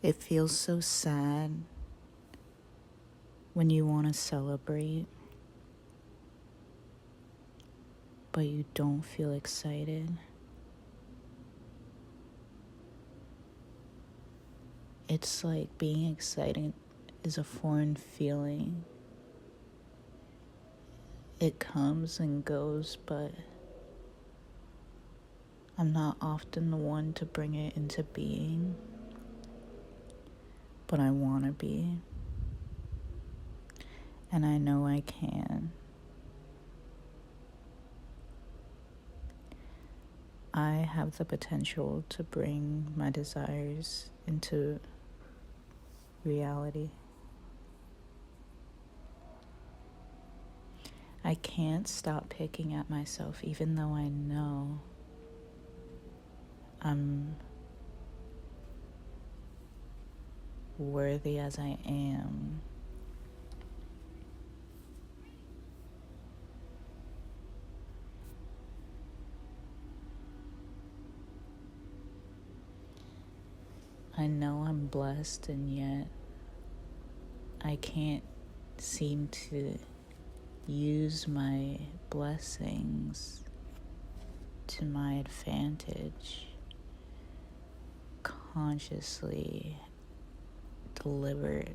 It feels so sad when you want to celebrate, but you don't feel excited. It's like being excited is a foreign feeling. It comes and goes, but I'm not often the one to bring it into being, but I want to be, and I know I can. I have the potential to bring my desires into reality. I can't stop picking at myself, even though I know I'm worthy as I am. I know I'm blessed, and yet I can't seem to use my blessings to my advantage consciously, deliberately.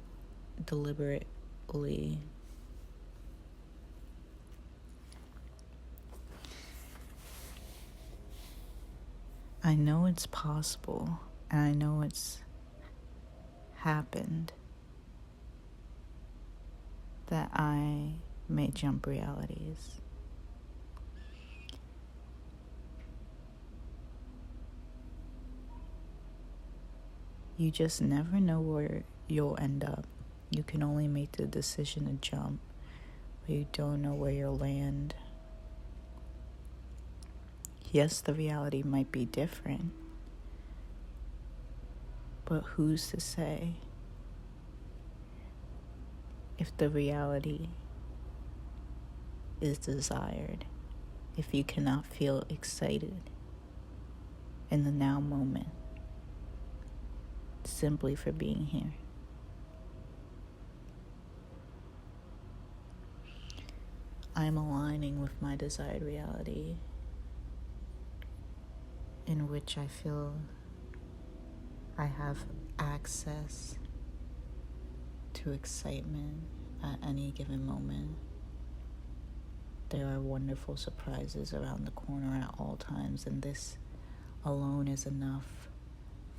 I know it's possible, and I know it's happened that I may jump realities. You just never know where you'll end up. You can only make the decision to jump, but you don't know where you'll land. Yes, the reality might be different, but who's to say if the reality is desired, if you cannot feel excited in the now moment simply for being here? I'm aligning with my desired reality, in which I feel I have access to excitement at any given moment. There are wonderful surprises around the corner at all times, and this alone is enough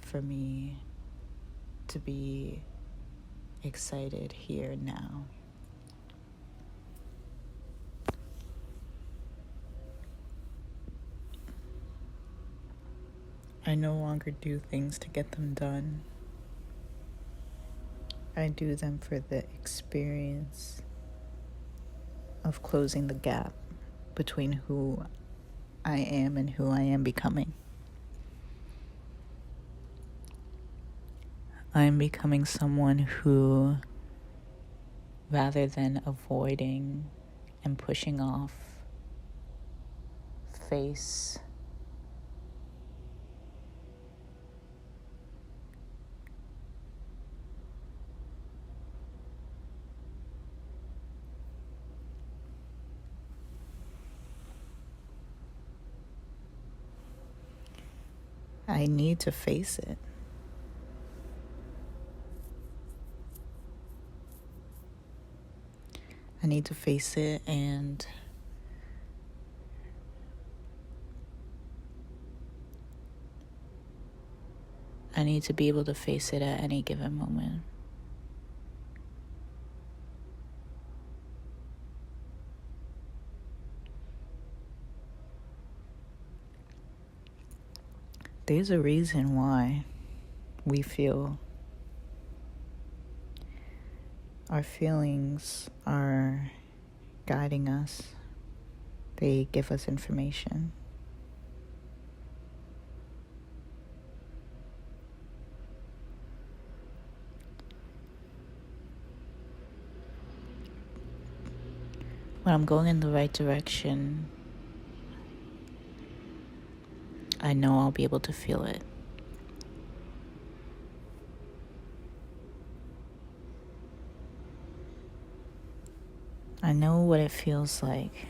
for me to be excited here now. I no longer do things to get them done. I do them for the experience of closing the gap between who I am and who I am becoming. I'm becoming someone who, rather than avoiding and pushing off, face I need to face it. I need to face it, and I need to be able to face it at any given moment. There's a reason why we feel our feelings are guiding us. They give us information. When I'm going in the right direction, I know I'll be able to feel it. I know what it feels like.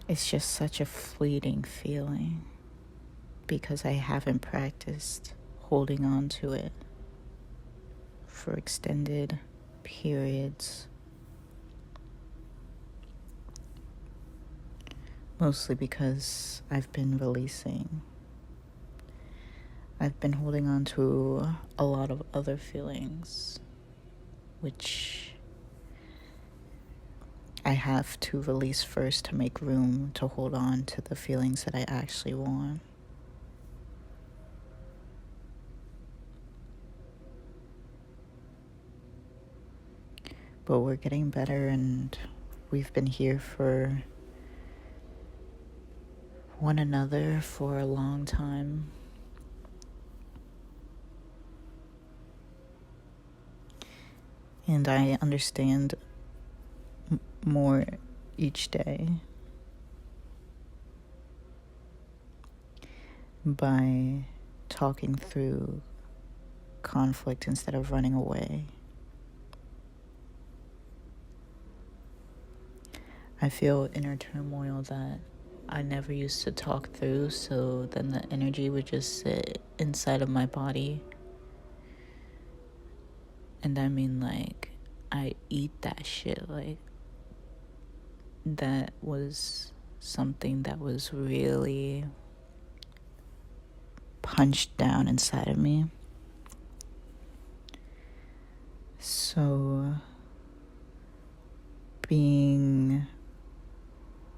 It's just such a fleeting feeling because I haven't practiced holding on to it for extended periods. Mostly because I've been releasing. I've been holding on to a lot of other feelings, which I have to release first to make room to hold on to the feelings that I actually want. But we're getting better, and we've been here for one another for a long time. And I understand more each day by talking through conflict instead of running away. I feel inner turmoil that I never used to talk through, so then the energy would just sit inside of my body. And I mean, like, I eat that shit. Like, that was something that was really punched down inside of me. So, being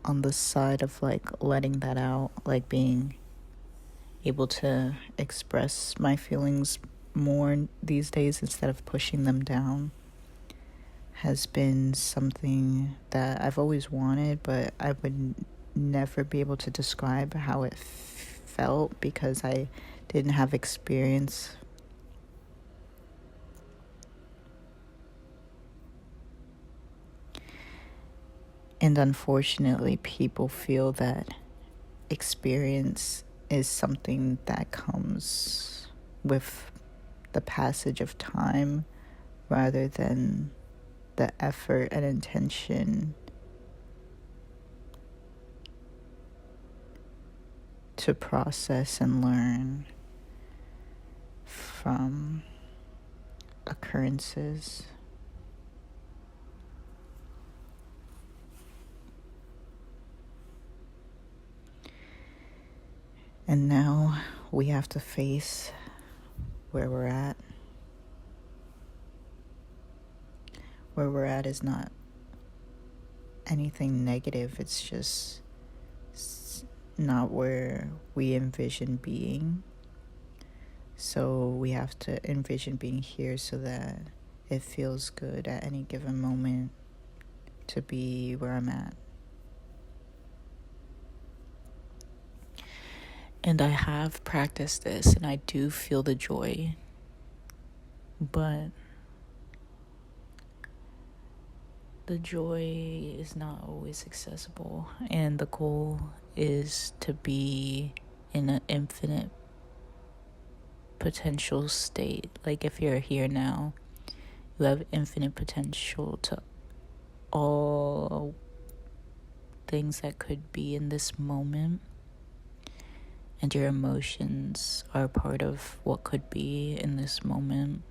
on the side of, like, letting that out, like, being able to express my feelings more these days instead of pushing them down, has been something that I've always wanted, but I would never be able to describe how it felt because I didn't have experience. And unfortunately, people feel that experience is something that comes with the passage of time rather than the effort and intention to process and learn from occurrences. And now we have to face where we're at. Where we're at is not anything negative, it's just not where we envision being. So we have to envision being here so that it feels good at any given moment to be where I'm at. And I have practiced this and I do feel the joy, but the joy is not always accessible, and the goal is to be in an infinite potential state. Like, if you're here now, you have infinite potential to all things that could be in this moment, and your emotions are part of what could be in this moment.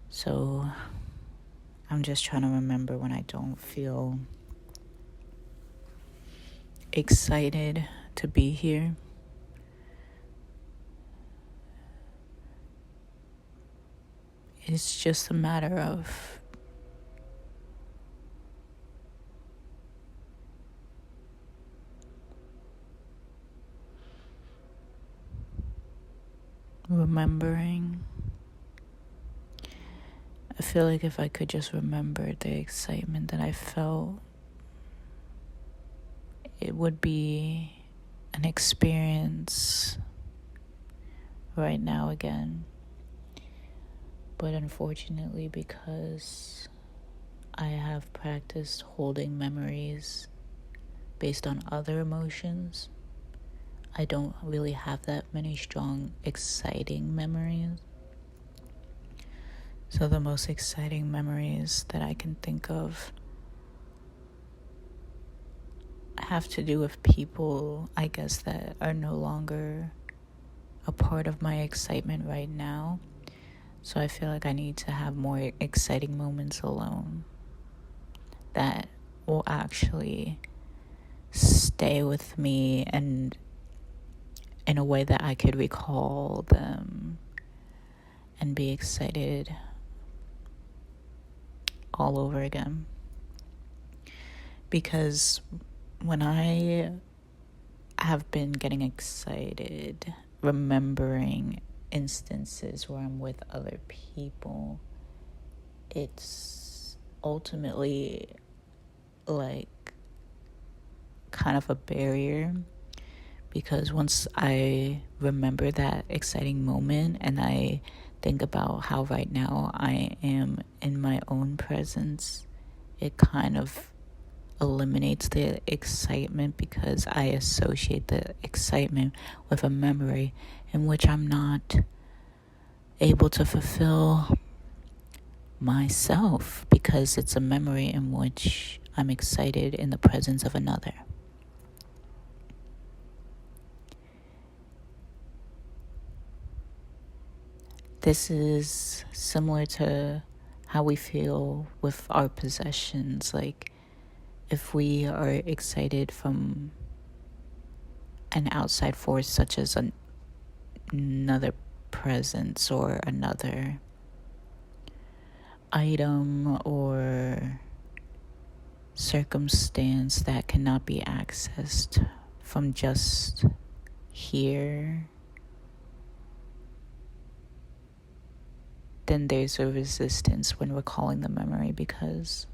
So I'm just trying to remember when I don't feel excited to be here. It's just a matter of remembering. I feel like if I could just remember the excitement that I felt, it would be an experience right now again. But unfortunately, because I have practiced holding memories based on other emotions, I don't really have that many strong, exciting memories. So the most exciting memories that I can think of have to do with people, I guess, that are no longer a part of my excitement right now. So I feel like I need to have more exciting moments alone that will actually stay with me and in a way that I could recall them and be excited all over again. Because when I have been getting excited, remembering instances where I'm with other people, it's ultimately like kind of a barrier, because once I remember that exciting moment and I think about how right now I am in my own presence, it kind of eliminates the excitement, because I associate the excitement with a memory in which I'm not able to fulfill myself, because it's a memory in which I'm excited in the presence of another. This is similar to how we feel with our possessions. Like, if we are excited from an outside force, such as another presence or another item or circumstance that cannot be accessed from just here, then there's a resistance when recalling the memory, because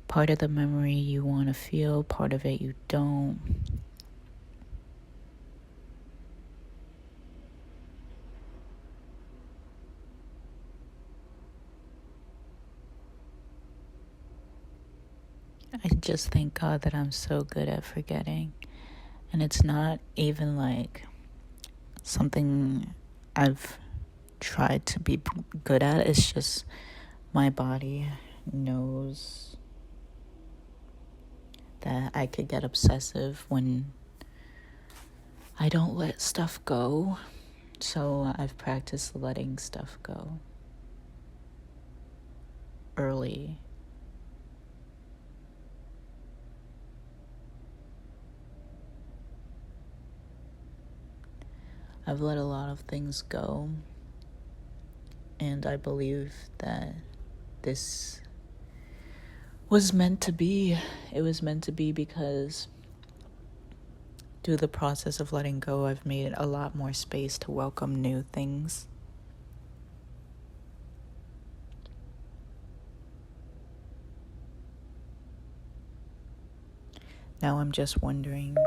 part of the memory you want to feel, part of it you don't. I just thank God that I'm so good at forgetting. And it's not even like something I've tried to be good at. It's just my body knows that I could get obsessive when I don't let stuff go. So I've practiced letting stuff go early. I've let a lot of things go, and I believe that this was meant to be. It was meant to be because through the process of letting go, I've made a lot more space to welcome new things. Now I'm just wondering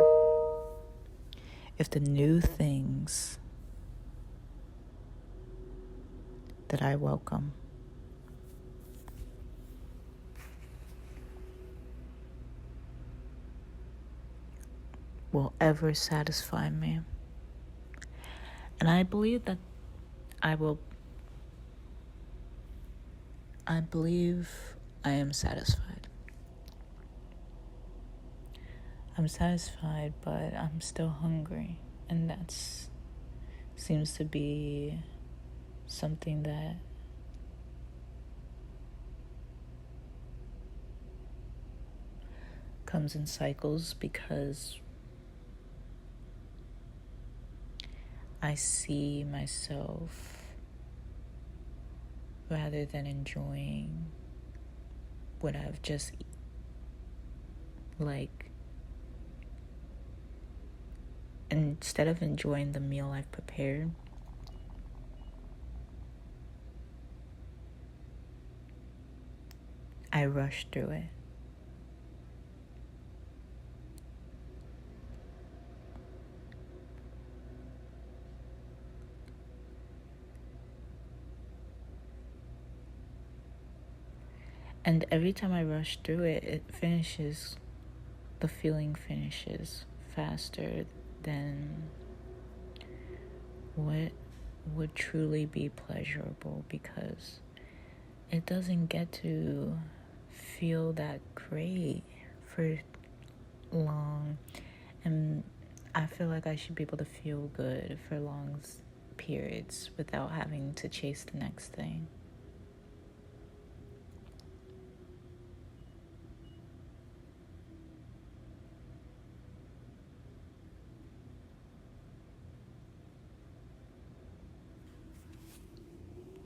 if the new things that I welcome will ever satisfy me. And I believe that I believe I am satisfied. I'm satisfied, but I'm still hungry. And that seems to be something that comes in cycles, because I see myself, rather than enjoying what I've just instead of enjoying the meal I've prepared, I rush through it. And every time I rush through it, the feeling finishes faster, then what would truly be pleasurable? Because it doesn't get to feel that great for long, and I feel like I should be able to feel good for long periods without having to chase the next thing.